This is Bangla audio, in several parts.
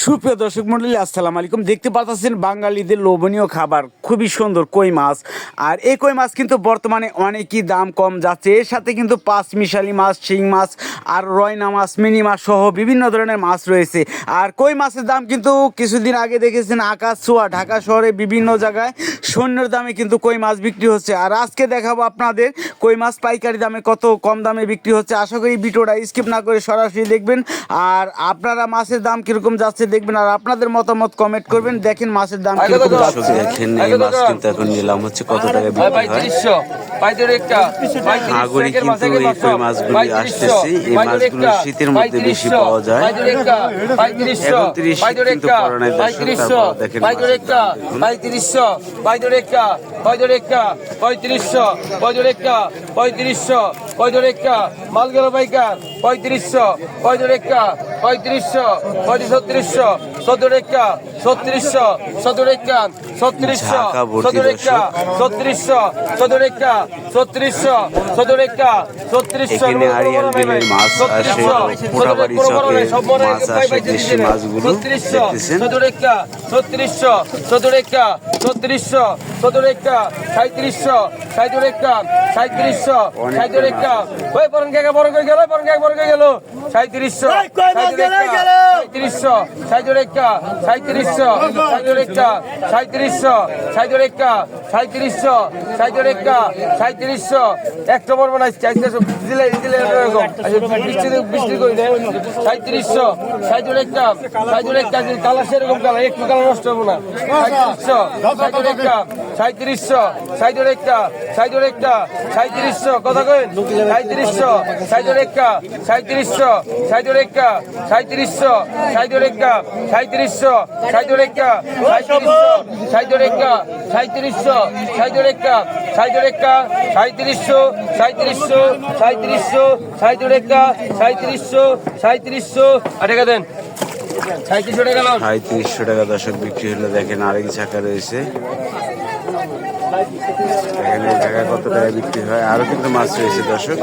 সুপ্রিয় দর্শক মন্ডলী, আসসালামু আলাইকুম। দেখতে পাচ্ছেন বাঙালিদের লোভনীয় খাবার খুবই সুন্দর কই মাছ। আর এই কই মাছ কিন্তু বর্তমানে অনেকই দাম কম যাচ্ছে। এর সাথে কিন্তু পাঁচ মিশালি মাছ, শিং মাছ আর রয়না মাছ, মিনি মাছ সহ বিভিন্ন ধরনের মাছ রয়েছে। আর কই মাছের দাম কিন্তু কিছুদিন আগে দেখেছেন আকাশ ছোঁয়া। ঢাকা শহরে বিভিন্ন জায়গায় সৈন্যের দামে কিন্তু কই মাছ বিক্রি হচ্ছে। আর আজকে দেখাবো আপনাদের কই মাছ পাইকারি দামে কত কম দামে বিক্রি হচ্ছে। আশা করি ভিডিওটা স্কিপ না করে সরাসরি দেখবেন। আর আপনারা মাছের দাম কিরকম যাচ্ছে দেখবেন, আর আপনাদের মতামত কমেন্ট করবেন। দেখেন মাছের দাম কিরকম যাচ্ছে। দেখেন এই মাছ কিন্তু এখন নিলাম হচ্ছে কত টাকা বিক্রি হয়। সাগরে কিন্তু এই কই মাছগুলি আসতেছে। এই মাছগুলো শীতের মধ্যে বেশি পাওয়া যায়। এখন 30 কিন্তু করোনায় দেখেন মাল গেল পাইকার 3500, 3500, 3600, 3700, 3700, 3700, 3700, 3700, 3700, এখানে আরিয়াল বিলের মাছ আসে, মোটাবাড়ি চকে মাছ আসে, দেশি মাছগুলো দেখতেছেন। 3700, 3700, 3700, 3700, ওই বরং গেল 3700, 3700, একটা বড় বানাই 3700 দিলে এরকম বৃষ্টি করে দেয় 3700, কালার সেরকম কালার, একটু কালার নষ্ট হবো না। 3700, কথা কই 3700, 3700, 3700, 3700 টাকা দর্শক বিক্রি হলো। দেখেন আরেক ঝাঁকা রয়েছে। এখানে ঢাকা কত টাকা বিক্রি হয়। আরো কিন্তু মাছ রয়েছে দর্শক।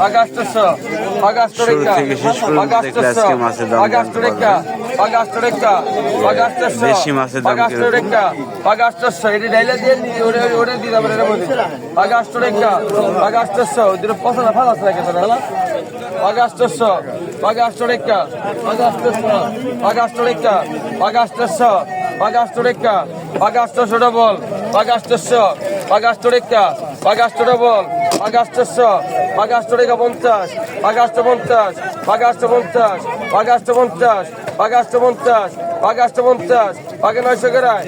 শুরু থেকে শেষ পর্যন্ত দেখলে আজকে মাছের দাম জানতে পারবেন। দেশি মাছের দাম কিরকম। পাগে 900 গ্রাম,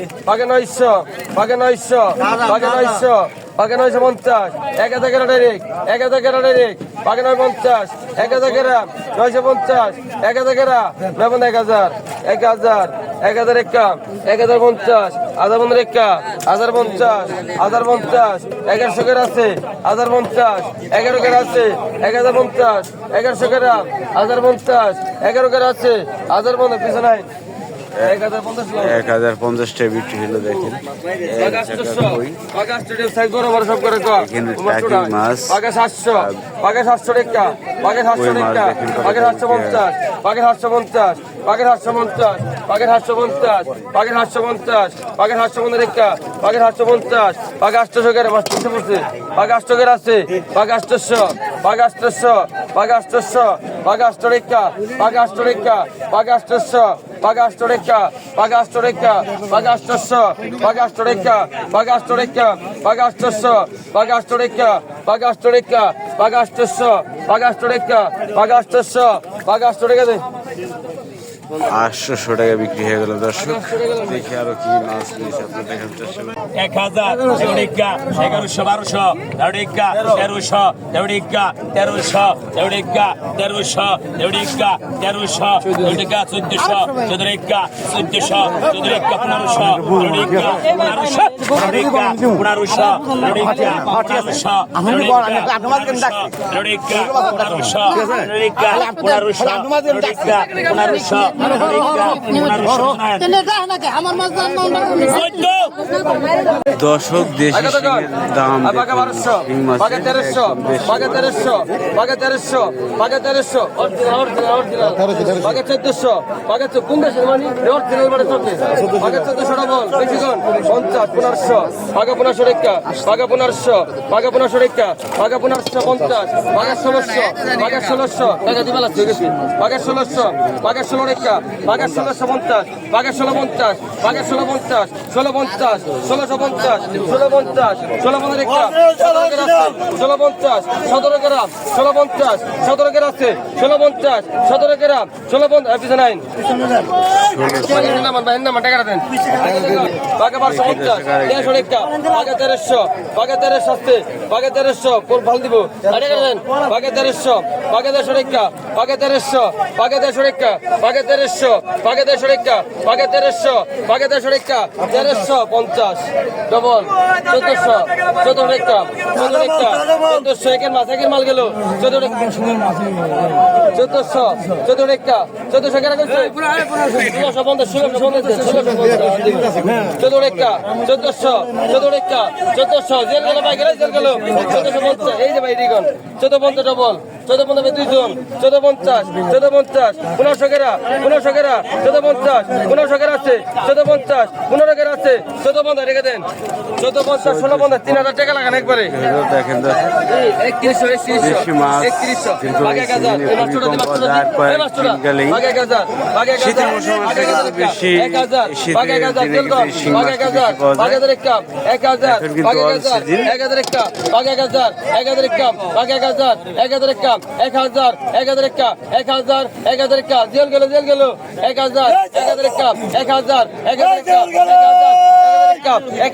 পাগে 900, 950, 1000 গ্রাম ডাইরেক্ট, 1000 গ্রাম ডাইরেক্ট, পাগে 950, 1000 গ্রাম, 950, 1000 গ্রাম, 1000, 1000, 1000 একা, 1050, 1000 একা, 1050, 1050, 1100 গ্রাম আছে, 1050, 11 গ্রাম আছে, 1050, 1100 গ্রাম, 1050, 11 গ্রাম আছে, 1050 পিছনে নাই 1050 টাকা বিক্রি হলো। দেখেন মাছ 700 টাকা, 750, 750, 750, 750, 750, 750 রেখা, 750, 800 গ্রাম মাছ পিছিয়ে পড়ছে, 800 গ্রাম আছে, 800, 800, 800, 800 রেখা, 800 রেখা, 800, 800 রেখা, 800 রেখা, 800, 800 রেখা, 800 রেখা, 800, 800 রেখা, 800 রেখা, 800, 800 রেখা, 800, 800 রেখা দে 800 টাকা বিক্রি হয়ে গেল দর্শক। দেখি আরো কি মাছ রয়েছে আপনার দেখার চেষ্টা করুন। 1000, 1100, 1200, 1300, 1300, 1300, 1300, 1300, 1300, 1400, 1400, 1500, 1500, আমার মাছ দর্শক দেশি শিঙের দাম বাঘা দেখুন, 1200 শিং মাছের বাঘা 1300 একদম বেশি। বাঘা 1300 বাঘা 1300 বাঘা 1300 অরিজিনাল বাঘা 1400 বাঘা কোন দেশের মানে অরিজিনাল মানে চলছে বাঘা 1400 বল বেশি কোন 50 1500 বাঘা 1500 রেখা বাঘা 1500 বাঘা 1500 রেখা বাঘা 1550 বাঘা 1600 বাঘা 1600 টাকা দিবা লাগছে গেছি বাঘা 1600 বাঘা 16 রেখা বাঘা 1650 বাঘা 1650 বাঘা 1650 1650 1650 1650 1650 রেখা 1650 17 গ্রাম 1650 17 গ্রাম আছে 1650 17 গ্রাম 1650 এপিসোড 9 নাম টাকা দেন বাঘা 1250 150 রেখা বাঘা 1300 বাঘা 1300 আছে বাঘা 1300 কোন ভাল দিব টাকা দেন বাঘা 1300 বাঘা 1300 রেখা বাঘা 1300 বাঘা 1300 রেখা বাঘা 1300 বাঘা 1300 রেখা বাঘা 1300 বাঘা 1300 রেখা 1350 ডবল 1400 14 রেখা 14 রেখা 1400 একের মাল গেল 14 রেখা 1400 14 রেখা 1400 কেন করছে 14 রেখা 1400 14 রেখা 1400 জেল গেল ভাই জেল গেল 1450 এই যে ভাই রিগন 1450 ডবল 1450 দুইজন 1450 1450 1500 গেরা 1500 গেরা 1450 1500 গেরা আছে 1450 15 গেরা আছে 1450 রেখে দেন 1450 1650 3000 টাকা লাগান একবারে এগুলো দেখেন দর্শক, 3100 দেশি মাছ 3100 কিন্তু বাঘা এই গাজার সিজনে খুবই কম পাওয়া যায়, আর কয়েকদিন গেলেই বাঘা গাজার শীতের মৌসুম আসলে কিন্তু বেশি, 1000 শীতের বাঘা গাজার দিনে কিন্তু এই শিং বাঘা মাছটা গাজার বেশি পাওয়া যায়। বাঘা গাজার কাপ 1000 এখন কিন্তু বাঘা all গাজার season। 1000 কাপ বাঘা গাজার 1000 কাপ বাঘা গাজার 1000 কাপ 1000 1000 কাপ 1000 1000 কাপ জেল গেল 1000 1000 কাপ 1000 1000 কাপ 1000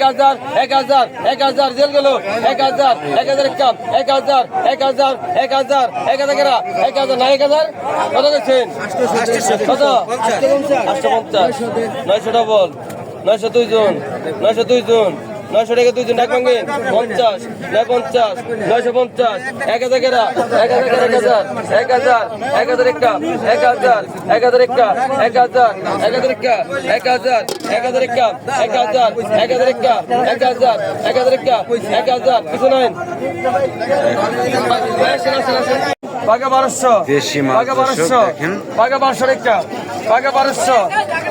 1000 1000 1000 জেল গেল 1000 1000 কাপ 1000 1000 1000 1000 গেরা 1000 না 1000 কত গেছেন কত 850 900 ডবল 902 জন 902 জন 900 টাকা 2 জন ডাক ভাঙেন 50 950 950 1000 গেরা 1000 গেরা 1000 1000 একা 1000 1000 একা 1000 1000 একা 1000 1000 একা 1000 1000 একা 1000 1000 একা 1000 কিছু নাই বাঘা 1200 দেশি মাছ বাঘা দর্শক 1200 দেখেন। বাঘা 1200 রেখা বাঘা 1200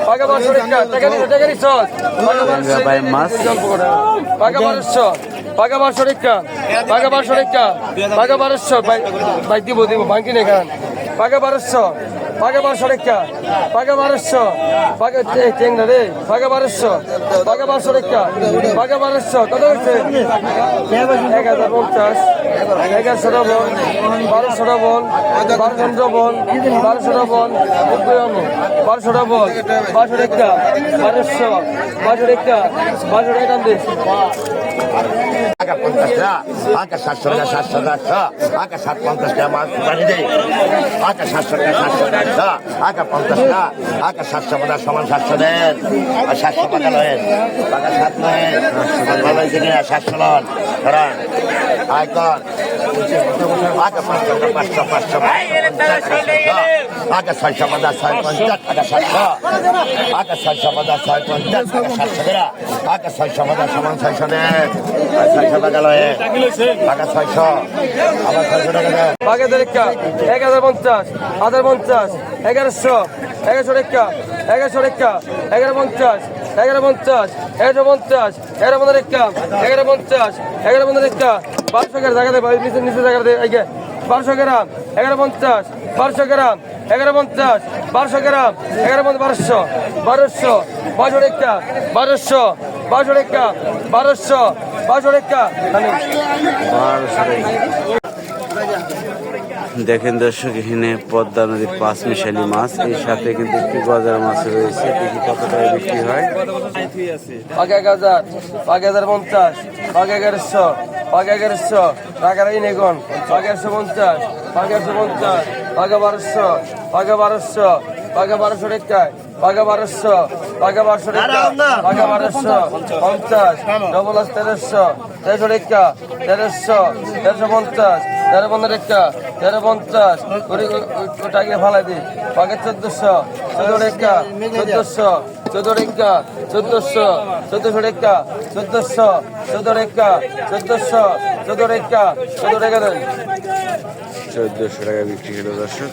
বাঘা 1200 রেখা টাকা নিছ বাঘা 1200 ভাই মাছ। বাঘা 1200 বাঘা 1200 রেখা বাঘা 1200 রেখা বাঘা 1200 ভাই দিব বাকি নেই খান বাঘা 1200 বাঘা 1200 রেখা বাঘা 1200 বাঘা চেংড়া রে বাঘা 1200 বাঘা 1200 রেখা বাঘা 1200 কত হচ্ছে 1050 1100 double 1200 double 1200 double 1200 double 1200 double 1200 Rekha 1200 1200 Rekha 1200 Rekha this Agak 50 টাকা, agak 700 টাকা 700 টাকা, agak 750 টাকা মাছ বাড়ি দেয়, agak 700 টাকা 700 টাকা, agak 50 টাকা, agak 700 টাকা সমান 700 দেন, আর 700 টাকা লয়েন, টাকা 7 লয়েন, ভালো হয়েছে কিনা 700 লন, ধরান, আয়কর, agak 500 টাকা 500 500 agak 600 টাকা 650 টাকা 700, agak 600 টাকা 650 টাকা 700 টাকা, agak 600 টাকা সমান 600 দেন, 600 টাকা লয়েন, টাকা 600, আবার 600 টাকা দেন। বাঘা রেখা 1050 1050 1100 1100 রেখা 1100 রেখা 1150 1150 1150 1150 রেখা 1150 1150 রেখা 1200 গ্রাম জায়গা দে ভাই নিচে জায়গা দে আইগে 1200 গ্রাম 1150 1200 গ্রাম 1150 1200 গ্রাম 1150 1200 1200 রেখা 1200 1200 রেখা 1200 1200 রেখা দেখেন দর্শক, এখানে পদ্মা নদীর 5 মিশালি মাছ, এর সাথে কিন্তু একটি গজার মাছ রয়েছে, দেখি কত টাকা বিক্রি হয়। বাঘা 1000 বাঘা 1050 বাঘা 1100 বাঘা 1100 টাকার ইনেগন বাঘা 150 বাঘা 150 বাঘা 1200 বাঘা 1200 বাঘা 1200 রেখায় বাঘা 1200 বাঘা 1200 রেখা বাঘা 1200 50 ডবল 1300 1300 রেখা 1300 1350 13 রেখা 1350 ওটা আগে ফালাই দি বাঘের 1400 14 রেখা 1400 14 রেখা 1400 1400 রেখা 1400 14 রেখা 1400 14 রেখা 14 রেখা দেন 1400 টাকা বিক্রি হলো দর্শক।